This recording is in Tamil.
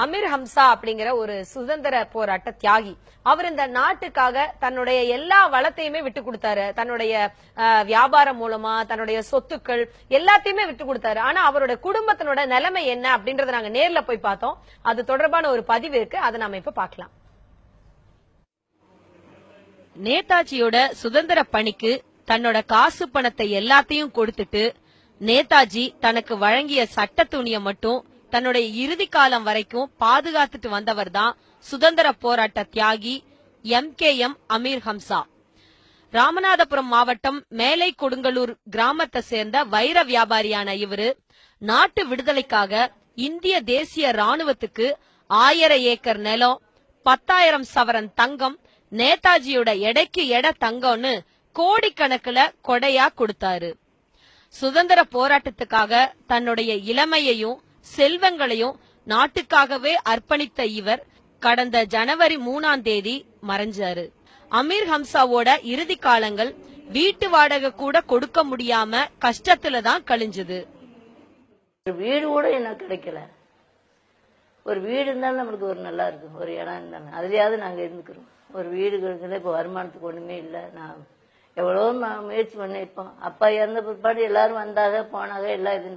அமீர் ஹம்சா அப்படிங்கிற ஒரு சுதந்திர போராட்ட தியாகி. அவர் இந்த நாட்டுக்காக தன்னுடைய எல்லா வளத்தையுமே விட்டு கொடுத்தாரு. தன்னுடைய வியாபாரம் மூலமா தன்னுடைய சொத்துக்கள் எல்லாத்தையுமே விட்டு கொடுத்தாரு. ஆனா அவரோட குடும்பத்தினோட நிலைமை என்ன அப்படின்றத நாங்க நேர்ல போய் பார்த்தோம். அது தொடர்பான ஒரு பதிவு இருக்கு, அதை நாம இப்ப பார்க்கலாம். நேதாஜியோட சுதந்திர பணிக்கு தன்னோட காசு பணத்தை எல்லாத்தையும் கொடுத்துட்டு நேதாஜி தனக்கு வழங்கிய சட்ட துணியை மட்டும் தன்னுடைய இறுதி காலம் வரைக்கும் பாதுகாத்துட்டு வந்தவர் தான் சுதந்திர போராட்ட தியாகி எம். அமீர் ஹம்சா. ராமநாதபுரம் மாவட்டம் மேலை கொடுங்கலூர் கிராமத்தை சேர்ந்த வைர வியாபாரியான இவரு நாட்டு விடுதலைக்காக இந்திய தேசிய ராணுவத்துக்கு 1000 ஏக்கர் நிலம், 10,000 சவரன் தங்கம், நேதாஜியோட எடைக்கு எடை தங்கம்னு கோடிக்கணக்குல கொடையா கொடுத்தாரு. சுதந்திர போராட்டத்துக்காக தன்னுடைய இளமையையும் செல்வங்களையும் நாட்டுக்காகவே அர்ப்பணித்த இவர் கடந்த ஜனவரி 3ஆம் தேதி மறைஞ்சாரு. அமீர் ஹம்சாவோட இறுதி காலங்கள் வீட்டு வாடகை கூட கொடுக்க முடியாம கஷ்டத்துல தான் கழிஞ்சது. வீடு கூட எனக்கு கிடைக்கல. ஒரு வீடு இருந்தாலும் நம்மளுக்கு ஒரு நல்லா இருக்கும், ஒரு இடம் இருந்தாலும் அதுலயாவது நாங்க இருந்துக்கிறோம். ஒரு வீடு கிடைக்கல. இப்ப வருமானத்துக்கு ஒண்ணுமே இல்லை. நான் எவ்வளவோ முயற்சி பண்ணிருப்போம். அப்பா இறந்த பிற்பாடு எல்லாரும் வந்தாக போனாக எல்லாம் இருந்தாங்க.